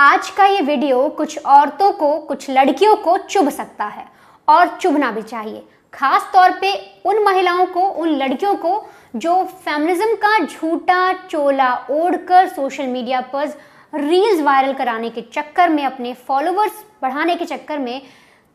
आज का ये वीडियो कुछ औरतों को, कुछ लड़कियों को चुभ सकता है और चुभना भी चाहिए। खास तौर पे उन महिलाओं को, उन लड़कियों को जो फेमिनिज्म का झूठा चोला ओढ़कर सोशल मीडिया पर रील्स वायरल कराने के चक्कर में, अपने फॉलोअर्स बढ़ाने के चक्कर में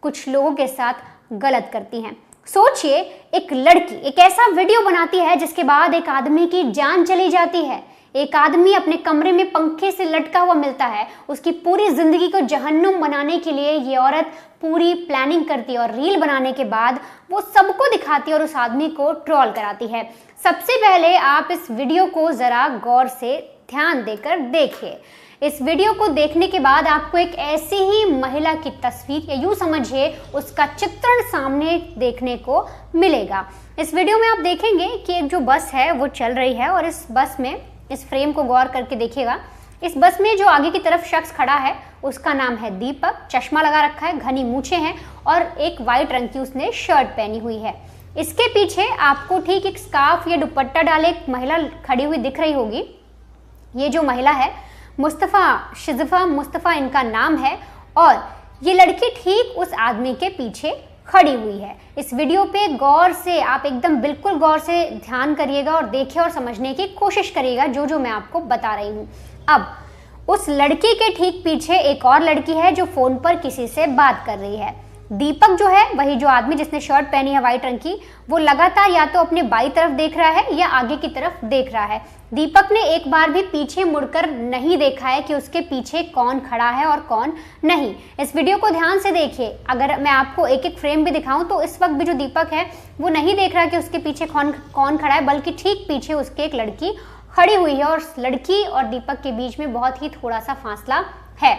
कुछ लोगों के साथ गलत करती हैं। सोचिए, एक लड़की एक ऐसा वीडियो बनाती है जिसके बाद एक आदमी की जान चली जाती है। एक आदमी अपने कमरे में पंखे से लटका हुआ मिलता है। उसकी पूरी जिंदगी को जहन्नुम बनाने के लिए ये औरत पूरी प्लानिंग करती है और रील बनाने के बाद वो सबको दिखाती है और उस आदमी को ट्रोल कराती है। सबसे पहले आप इस वीडियो को जरा गौर से ध्यान देकर देखिए। इस वीडियो को देखने के बाद आपको एक ऐसी ही महिला की तस्वीर, या यूं समझिए उसका चित्रण सामने देखने को मिलेगा। इस वीडियो में आप देखेंगे कि एक जो बस है वो चल रही है और इस बस में, इस फ्रेम को गौर करके देखिएगा, इस बस में जो आगे की तरफ शख्स खड़ा है उसका नाम है दीपक। चश्मा लगा रखा है, घनी मूछें हैं और एक वाइट रंग की उसने शर्ट पहनी हुई है। इसके पीछे आपको ठीक एक स्कार्फ या दुपट्टा डाले एक महिला खड़ी हुई दिख रही होगी। ये जो महिला है शिजफा मुस्तफ़ा इनका नाम है और ये लड़की ठीक उस आदमी के पीछे खड़ी हुई है। इस वीडियो पे गौर से आप एकदम बिल्कुल गौर से ध्यान करिएगा और देखिए और समझने की कोशिश करिएगा जो मैं आपको बता रही हूँ। अब उस लड़की के ठीक पीछे एक और लड़की है जो फोन पर किसी से बात कर रही है। दीपक जो है, वही जो आदमी जिसने शर्ट पहनी है वाइट रंग की, वो लगातार या तो अपने बाई तरफ देख रहा है या आगे की तरफ देख रहा है। दीपक ने एक बार भी पीछे मुड़कर नहीं देखा है कि उसके पीछे कौन खड़ा है और कौन नहीं। इस वीडियो को ध्यान से देखिए। अगर मैं आपको एक एक फ्रेम भी दिखाऊं तो इस वक्त भी जो दीपक है वो नहीं देख रहा कि उसके पीछे कौन खड़ा है, बल्कि ठीक पीछे उसके एक लड़की खड़ी हुई है और लड़की और दीपक के बीच में बहुत ही थोड़ा सा फासला है।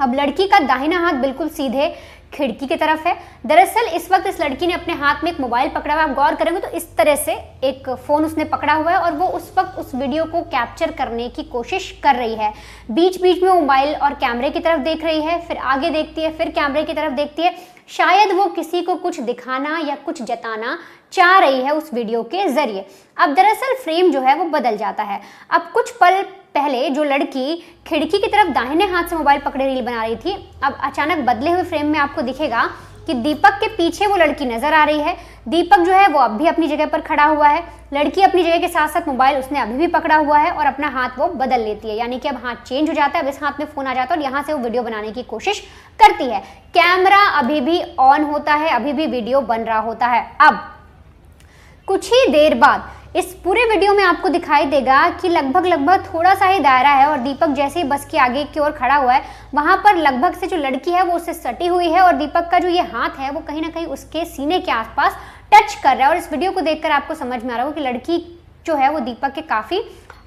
अब लड़की का दाहिना हाथ बिल्कुल सीधे खिड़की की तरफ है। दरअसल इस वक्त इस लड़की ने अपने हाथ में एक मोबाइल पकड़ा हुआ है। आप गौर करेंगे तो इस तरह से एक फोन उसने पकड़ा हुआ है और वो उस वक्त उस वीडियो को कैप्चर करने की कोशिश कर रही है। बीच बीच में मोबाइल और कैमरे की तरफ देख रही है, फिर आगे देखती है, फिर कैमरे की तरफ देखती है। शायद वो किसी को कुछ दिखाना या कुछ जताना चाह रही है उस वीडियो के जरिए। अब दरअसल फ्रेम जो है वो बदल जाता है। अब कुछ पल पहले जो लड़की खिड़की की तरफ दाहिने हाथ से मोबाइल पकड़े रील बना रही थी, अब अचानक बदले हुए फ्रेम में आपको दिखेगा कि दीपक के पीछे वो लड़की नजर आ रही है। दीपक जो है वो अब भी अपनी जगह पर खड़ा हुआ है। लड़की अपनी जगह के साथ साथ मोबाइल उसने अभी भी पकड़ा हुआ है और अपना हाथ वो बदल लेती है, यानी कि अब हाथ चेंज हो जाता है। अब इस हाथ में फोन आ जाता है और यहाँ से वो वीडियो बनाने की कोशिश करती है। कैमरा अभी भी ऑन होता है, अभी भी वीडियो बन रहा होता है। अब कुछ ही देर बाद इस पूरे वीडियो में आपको दिखाई देगा कि लगभग थोड़ा सा ही दायरा है और दीपक जैसे ही बस के आगे की ओर खड़ा हुआ है, वहां पर लगभग से जो लड़की है वो उससे सटी हुई है और दीपक का जो ये हाथ है वो कहीं ना कहीं उसके सीने के आसपास टच कर रहा है। और इस वीडियो को देखकर आपको समझ में आ रहा होगा कि लड़की जो है वो दीपक के काफी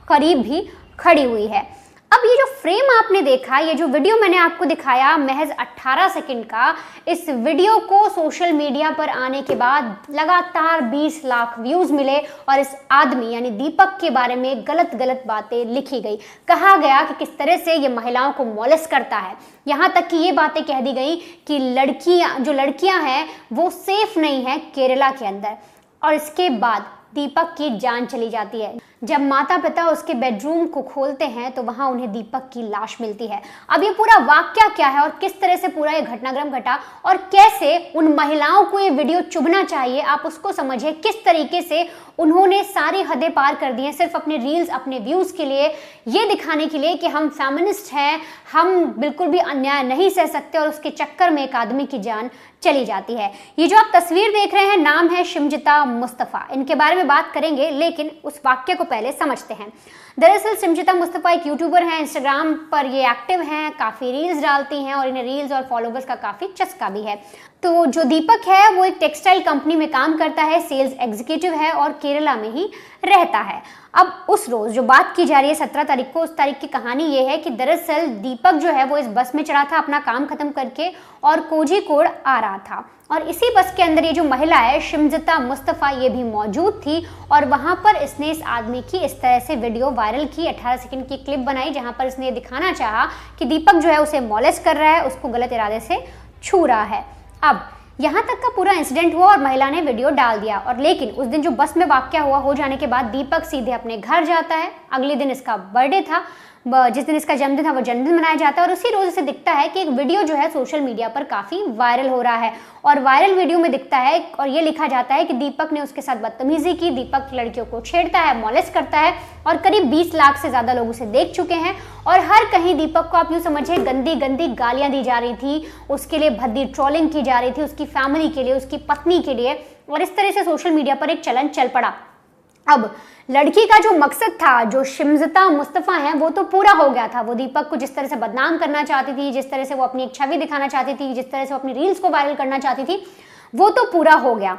करीब भी खड़ी हुई है। अब ये जो फ्रेम आपने देखा, ये जो वीडियो मैंने आपको दिखाया महज 18 सेकंड का, इस वीडियो को सोशल मीडिया पर आने के बाद लगातार 20 लाख व्यूज मिले और इस आदमी यानी दीपक के बारे में गलत बातें लिखी गई। कहा गया कि किस तरह से ये महिलाओं को मॉलेस्ट करता है। यहाँ तक कि ये बातें कह दी गई कि लड़कियां हैं वो सेफ नहीं है केरला के अंदर। और इसके बाद दीपक की जान चली जाती है। जब माता पिता उसके बेडरूम को खोलते हैं तो वहां उन्हें दीपक की लाश मिलती है। अब ये पूरा वाकया क्या है और किस तरह से पूरा ये घटनाक्रम घटा और कैसे उन महिलाओं को ये वीडियो चुभना चाहिए, आप उसको समझिए। किस तरीके से उन्होंने सारी हदें पार कर दी हैं सिर्फ अपने रील्स, अपने व्यूज के लिए, ये दिखाने के लिए कि हम फेमिनिस्ट हैं, हम बिल्कुल भी अन्याय नहीं सह सकते, और उसके चक्कर में एक आदमी की जान चली जाती है। ये जो आप तस्वीर देख रहे हैं, नाम है शिमजिता मुस्तफ़ा। इनके बारे में बात करेंगे, लेकिन उस वाक्य को पहले समझते हैं। दरअसल शिमजिता मुस्तफ़ा एक यूट्यूबर हैं, इंस्टाग्राम पर ये एक्टिव हैं, काफ़ी रील्स डालती हैं और इन्हें रील्स और फॉलोवर्स का काफ़ी चस्का भी है। तो जो दीपक है वो एक टेक्सटाइल कंपनी में काम करता है, सेल्स एग्जीक्यूटिव है और केरला में ही रहता है। अब उस रोज़ जो बात की जा रही है 17 तारीख को, उस तारीख की कहानी ये है कि दरअसल दीपक जो है वो इस बस में चढ़ा था अपना काम खत्म करके और कोझीकोड आ रहा था और इसी बस के अंदर ये जो महिला है शिमजिता मुस्तफ़ा ये भी मौजूद थी और वहां पर इसने इस आदमी की इस तरह से वीडियो वायरल की। 18 सेकंड की क्लिप बनाई जहां पर इसने ये दिखाना चाहा कि दीपक जो है उसे मॉलेस्ट कर रहा है, उसको गलत इरादे से छू रहा है। अब यहाँ तक का पूरा इंसिडेंट हुआ और महिला ने वीडियो डाल दिया। और लेकिन उस दिन जो बस में वाकया हुआ हो जाने के बाद दीपक सीधे अपने घर जाता है अगले दिन इसका बर्थडे था, जिस दिन इसका जन्मदिन था वो जन्मदिन मनाया जाता है। और उसी रोज इसे दिखता है कि एक वीडियो जो है सोशल मीडिया पर काफी वायरल हो रहा है, और वायरल वीडियो में दिखता है और ये लिखा जाता है कि दीपक ने उसके साथ बदतमीजी की, दीपक लड़कियों को छेड़ता है, मॉलेस्ट करता है, और करीब 20 लाख से ज्यादा लोग उसे देख चुके हैं। और हर कहीं दीपक को आप यूं समझिए गंदी गंदी गालियां दी जा रही थी, उसके लिए भद्दी ट्रोलिंग की जा रही थी, उसकी फैमिली के लिए, उसकी पत्नी के लिए, और इस तरह से सोशल मीडिया पर एक चलन चल पड़ा। अब लड़की का जो मकसद था, जो शिमजता मुस्तफा है, वो तो पूरा हो गया था। वो दीपक को जिस तरह से बदनाम करना चाहती थी, जिस तरह से वो अपनी एक छवि दिखाना चाहती थी, जिस तरह से वो अपनी रील्स को वायरल करना चाहती थी, वो तो पूरा हो गया।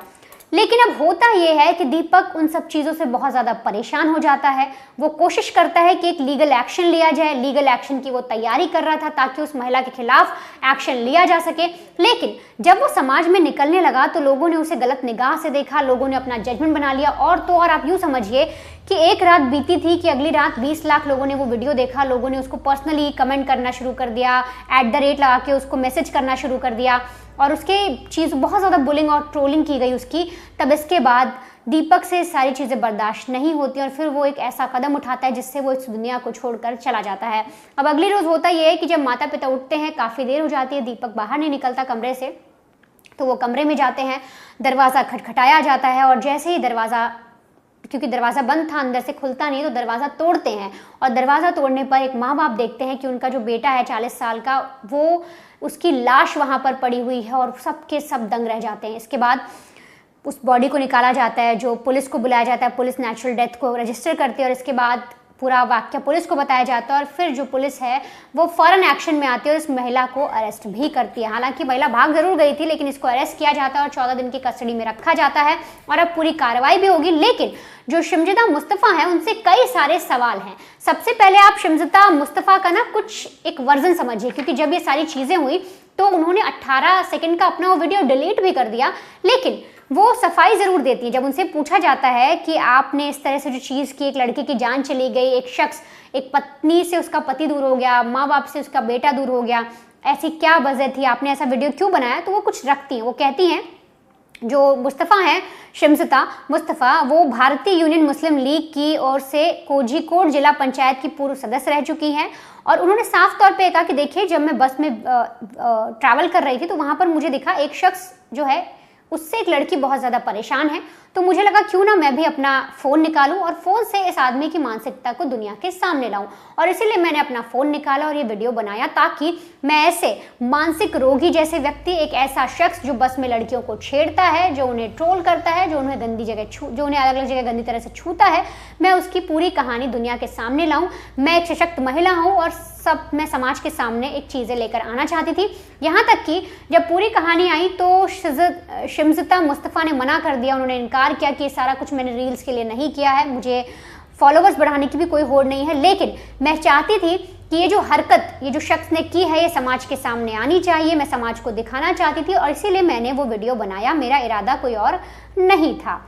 लेकिन अब होता यह है कि दीपक उन सब चीज़ों से बहुत ज़्यादा परेशान हो जाता है। वो कोशिश करता है कि एक लीगल एक्शन लिया जाए, लीगल एक्शन की वो तैयारी कर रहा था ताकि उस महिला के खिलाफ एक्शन लिया जा सके। लेकिन जब वो समाज में निकलने लगा तो लोगों ने उसे गलत निगाह से देखा, लोगों ने अपना जजमेंट बना लिया। और तो और आप यूँ समझिए कि एक रात बीती थी कि अगली रात 20 लाख लोगों ने वो वीडियो देखा, लोगों ने उसको पर्सनली कमेंट करना शुरू कर दिया, @ लगा के उसको मैसेज करना शुरू कर दिया, और उसके चीज़ बहुत ज़्यादा बुलिंग और ट्रोलिंग की गई उसकी। तब इसके बाद दीपक से सारी चीज़ें बर्दाश्त नहीं होती और फिर वो एक ऐसा कदम उठाता है जिससे वो इस दुनिया को छोड़कर चला जाता है। अब अगली रोज़ होता ये है कि जब माता पिता उठते हैं, काफ़ी देर हो जाती है, दीपक बाहर नहीं निकलता कमरे से, तो वो कमरे में जाते हैं, दरवाज़ा खटखटाया जाता है, और जैसे ही दरवाज़ा, क्योंकि दरवाज़ा बंद था, अंदर से खुलता नहीं, तो दरवाज़ा तोड़ते हैं। और दरवाज़ा तोड़ने पर एक माँ बाप देखते हैं कि उनका जो बेटा है 40 साल का, वो उसकी लाश वहाँ पर पड़ी हुई है, और सब के सब दंग रह जाते हैं। इसके बाद उस बॉडी को निकाला जाता है, जो पुलिस को बुलाया जाता है, पुलिस नेचुरल डेथ को रजिस्टर करती है, और इसके बाद पूरा वाक्य पुलिस को बताया जाता है। और फिर जो पुलिस है वो फौरन एक्शन में आती है और इस महिला को अरेस्ट भी करती है। हालांकि महिला भाग जरूर गई थी, लेकिन इसको अरेस्ट किया जाता है और 14 दिन की कस्टडी में रखा जाता है, और अब पूरी कार्रवाई भी होगी। लेकिन जो शिमजता मुस्तफा है उनसे कई सारे सवाल हैं। सबसे पहले आप शिमजता मुस्तफा का ना कुछ एक वर्जन समझिए, क्योंकि जब ये सारी चीजें हुई तो उन्होंने 18 सेकंड का अपना वो वीडियो डिलीट भी कर दिया, लेकिन वो सफाई जरूर देती है। जब उनसे पूछा जाता है कि आपने इस तरह से जो चीज़ की, एक लड़की की जान चली गई, एक शख्स, एक पत्नी से उसका पति दूर हो गया, माँ बाप से उसका बेटा दूर हो गया, ऐसी क्या वजह थी, आपने ऐसा वीडियो क्यों बनाया, तो वो कुछ रखती हैं। वो कहती हैं, जो मुस्तफ़ा हैं, शिमजता मुस्तफ़ा, वो भारतीय यूनियन मुस्लिम लीग की ओर से कोझिकोड जिला पंचायत की पूर्व सदस्य रह चुकी हैं, और उन्होंने साफ तौर पे कहा कि देखिए, जब मैं बस में ट्रैवल कर रही थी तो वहाँ पर मुझे दिखा एक शख्स जो है, उससे एक लड़की बहुत ज़्यादा परेशान है, तो मुझे लगा क्यों ना मैं भी अपना फ़ोन निकालूं और फ़ोन से इस आदमी की मानसिकता को दुनिया के सामने लाऊं, और इसीलिए मैंने अपना फ़ोन निकाला और ये वीडियो बनाया, ताकि मैं ऐसे मानसिक रोगी जैसे व्यक्ति, एक ऐसा शख्स जो बस में लड़कियों को छेड़ता है, जो उन्हें ट्रोल करता है, जो उन्हें जो उन्हें अलग अलग जगह गंदी तरह से छूता है, मैं उसकी पूरी कहानी दुनिया के सामने लाऊं। मैं एक सशक्त महिला हूँ और मैं समाज के सामने एक चीज़ें लेकर आना चाहती थी। यहाँ तक कि जब पूरी कहानी आई तो शिमजता मुस्तफा ने मना कर दिया, उन्होंने इनकार किया कि ये सारा कुछ मैंने रील्स के लिए नहीं किया है, मुझे फॉलोवर्स बढ़ाने की भी कोई होड़ नहीं है, लेकिन मैं चाहती थी कि ये जो हरकत, ये जो शख्स ने की है, ये समाज के सामने आनी चाहिए, मैं समाज को दिखाना चाहती थी, और इसीलिए मैंने वो वीडियो बनाया। मेरा इरादा कोई और नहीं था।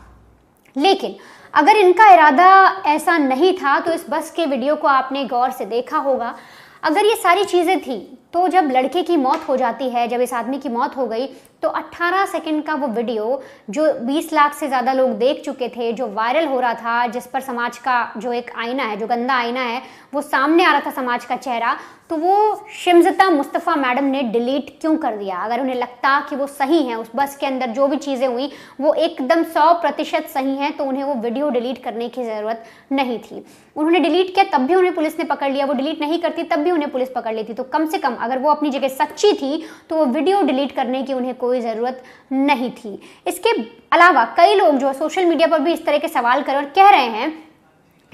लेकिन अगर इनका इरादा ऐसा नहीं था तो इस बस के वीडियो को आपने गौर से देखा होगा। अगर ये सारी चीज़ें थी तो जब लड़के की मौत हो जाती है, जब इस आदमी की मौत हो गई, तो 18 सेकंड का वो वीडियो जो 20 लाख से ज़्यादा लोग देख चुके थे, जो वायरल हो रहा था, जिस पर समाज का जो एक आईना है, जो गंदा आईना है, वो सामने आ रहा था समाज का चेहरा, तो वो शिमजता मुस्तफा मैडम ने डिलीट क्यों कर दिया? अगर उन्हें लगता कि वो सही हैं, उस बस के अंदर जो भी चीज़ें हुई वो एकदम 100% सही हैं, तो उन्हें वो वीडियो डिलीट करने की ज़रूरत नहीं थी। उन्होंने डिलीट किया तब भी उन्हें पुलिस ने पकड़ लिया, वो डिलीट नहीं करती तब भी उन्हें पुलिस पकड़ लेती। तो कम से कम अगर वो अपनी जगह सच्ची थी तो वो वीडियो डिलीट करने की उन्हें कोई ज़रूरत नहीं थी। इसके अलावा कई लोग जो सोशल मीडिया पर भी इस तरह के सवाल कर और कह रहे हैं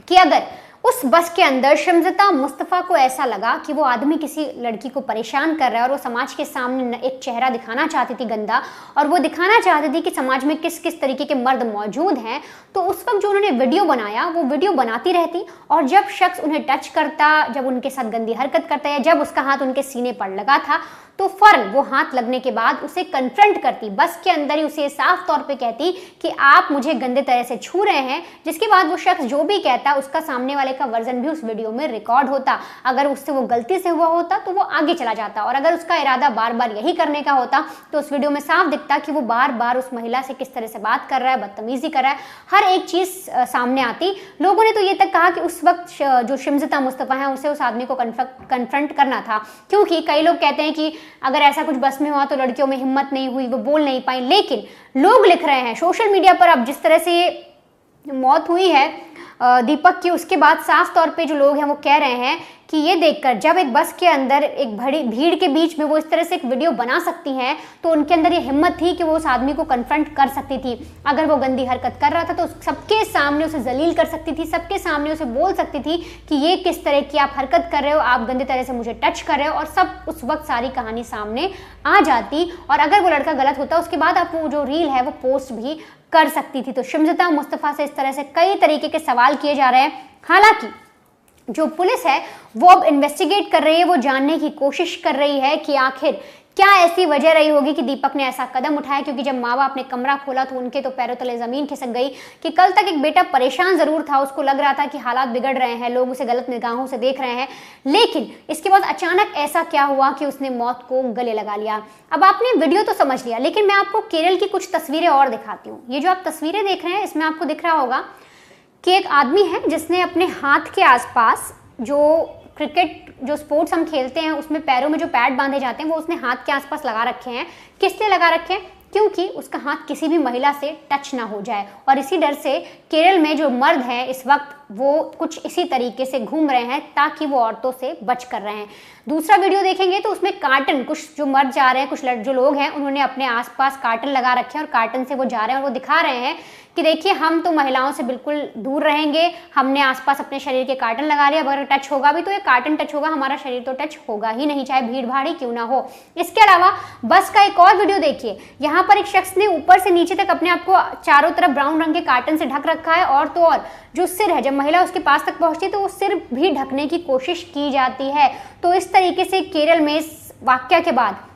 कि अगर उस बस के अंदर शिमजता मुस्तफा को ऐसा लगा कि वो आदमी किसी लड़की को परेशान कर रहा है और वो समाज के सामने एक चेहरा दिखाना चाहती थी गंदा, और वो दिखाना चाहती थी कि समाज में किस किस तरीके के मर्द मौजूद हैं, तो उस वक्त जो उन्होंने वीडियो बनाया वो वीडियो बनाती रहती, और जब शख्स उन्हें टच करता, जब उनके साथ गंदी हरकत करता है, जब उसका हाथ उनके सीने पर लगा था, तो फौरन वो हाथ लगने के बाद उसे कन्फ्रंट करती, बस के अंदर ही उसे साफ तौर पे कहती कि आप मुझे गंदे तरह से छू रहे हैं, जिसके बाद वो शख्स जो भी कहता उसका सामने वाले का वर्जन भी उस वीडियो में रिकॉर्ड होता। अगर उससे वो गलती से हुआ होता तो वो आगे चला जाता, और अगर उसका इरादा बार बार यही करने का होता तो उस वीडियो में साफ दिखता कि वो बार बार उस महिला से किस तरह से बात कर रहा है, बदतमीजी कर रहा है, हर एक चीज सामने आती। लोगों ने तो ये तक कहा कि उस वक्त जो शिमजता मुस्तफा है उसे उस आदमी को कन्फ्रंट करना था, क्योंकि कई लोग कहते हैं कि अगर ऐसा कुछ बस में हुआ तो लड़कियों में हिम्मत नहीं हुई, वो बोल नहीं पाई। लेकिन लोग लिख रहे हैं सोशल मीडिया पर, अब जिस तरह से मौत हुई है दीपक की, उसके बाद साफ तौर पे जो लोग हैं वो कह रहे हैं कि ये देखकर जब एक बस के अंदर एक बड़ी भीड़ के बीच में वो इस तरह से एक वीडियो बना सकती हैं, तो उनके अंदर ये हिम्मत थी कि वो उस आदमी को कन्फ्रंट कर सकती थी। अगर वो गंदी हरकत कर रहा था तो सबके सामने उसे जलील कर सकती थी, सबके सामने उसे बोल सकती थी कि ये किस तरह की आप हरकत कर रहे हो, आप गंदी तरह से मुझे टच कर रहे हो, और सब उस वक्त सारी कहानी सामने आ जाती। और अगर वो लड़का गलत होता उसके बाद आप वो जो रील है वो पोस्ट भी कर सकती थी। तो शिमजता मुस्तफा से इस तरह से कई तरीके के सवाल किए जा रहे हैं। हालांकि जो पुलिस है वो अब इन्वेस्टिगेट कर रही है, वो जानने की कोशिश कर रही है कि आखिर क्या ऐसी वजह रही होगी कि दीपक ने ऐसा कदम उठाया, क्योंकि जब माँ बाप ने कमरा खोला तो उनके तो पैरों तले जमीन खिसक गई कि कल तक एक बेटा परेशान जरूर था, उसको लग रहा था कि हालात बिगड़ रहे हैं, लोग उसे गलत निगाहों से देख रहे हैं, लेकिन इसके बाद अचानक ऐसा क्या हुआ कि उसने मौत को गले लगा लिया। अब आपने वीडियो तो समझ लिया, लेकिन मैं आपको केरल की कुछ तस्वीरें और दिखाती हूँ। ये जो आप तस्वीरें देख रहे हैं इसमें आपको दिख रहा होगा कि एक आदमी है जिसने अपने हाथ के आसपास, जो क्रिकेट जो स्पोर्ट्स हम खेलते हैं उसमें पैरों में जो पैड बांधे जाते हैं वो उसने हाथ के आसपास लगा रखे हैं। किस लिए लगा रखे हैं? क्योंकि उसका हाथ किसी भी महिला से टच ना हो जाए, और इसी डर से केरल में जो मर्द हैं इस वक्त वो कुछ इसी तरीके से घूम रहे हैं ताकि वो औरतों से बच कर रहे हैं। दूसरा वीडियो देखेंगे तो उसमें कार्टन, कुछ जो मर्द जा रहे हैं, कुछ जो लोग हैं उन्होंने अपने आसपास कार्टन लगा रखे हैं और कार्टन से वो जा रहे हैं और वो दिखा रहे हैं कि देखिए हम तो महिलाओं से बिल्कुल दूर रहेंगे, हमने आसपास अपने शरीर के कार्टन लगा लिया, अगर टच होगा भी तो ये कार्टन टच होगा, हमारा शरीर तो टच होगा ही नहीं, चाहे भीड़ भाड़ ही क्यों ना हो। इसके अलावा बस का एक और वीडियो देखिए, यहाँ पर एक शख्स ने ऊपर से नीचे तक अपने आप को चारों तरफ ब्राउन रंग के कार्टन से ढक रखा है, और तो और जो सिर है, जब महिला उसके पास तक पहुंचती है तो वो सिर भी ढकने की कोशिश की जाती है। तो इस तरीके से केरल में इस वाक्य के बाद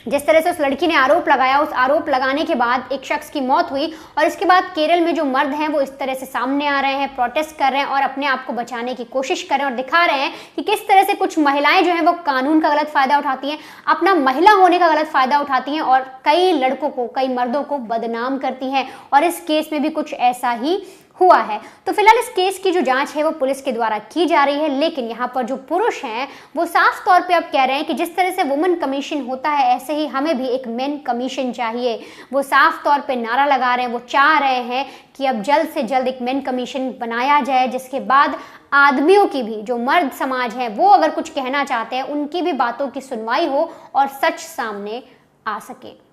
जिस तरह से उस लड़की ने आरोप लगाया, उस आरोप लगाने के बाद एक शख्स की मौत हुई, और इसके बाद केरल में जो मर्द हैं वो इस तरह से सामने आ रहे हैं, प्रोटेस्ट कर रहे हैं और अपने आप को बचाने की कोशिश कर रहे हैं और दिखा रहे हैं कि किस तरह से कुछ महिलाएं जो हैं वो कानून का गलत फायदा उठाती हैं, अपना महिला होने का गलत फायदा उठाती हैं और कई लड़कों को, कई मर्दों को बदनाम करती हैं। और इस केस में भी कुछ ऐसा ही हुआ है। तो फिलहाल इस केस की जो जांच है वो पुलिस के द्वारा की जा रही है, लेकिन यहाँ पर जो पुरुष हैं वो साफ तौर पे अब कह रहे हैं कि जिस तरह से वुमेन कमीशन होता है ऐसे ही हमें भी एक मेन कमीशन चाहिए। वो साफ तौर पे नारा लगा रहे हैं, वो चाह रहे हैं कि अब जल्द से जल्द एक मेन कमीशन बनाया जाए, जिसके बाद आदमियों की भी, जो मर्द समाज है वो अगर कुछ कहना चाहते हैं उनकी भी बातों की सुनवाई हो और सच सामने आ सके।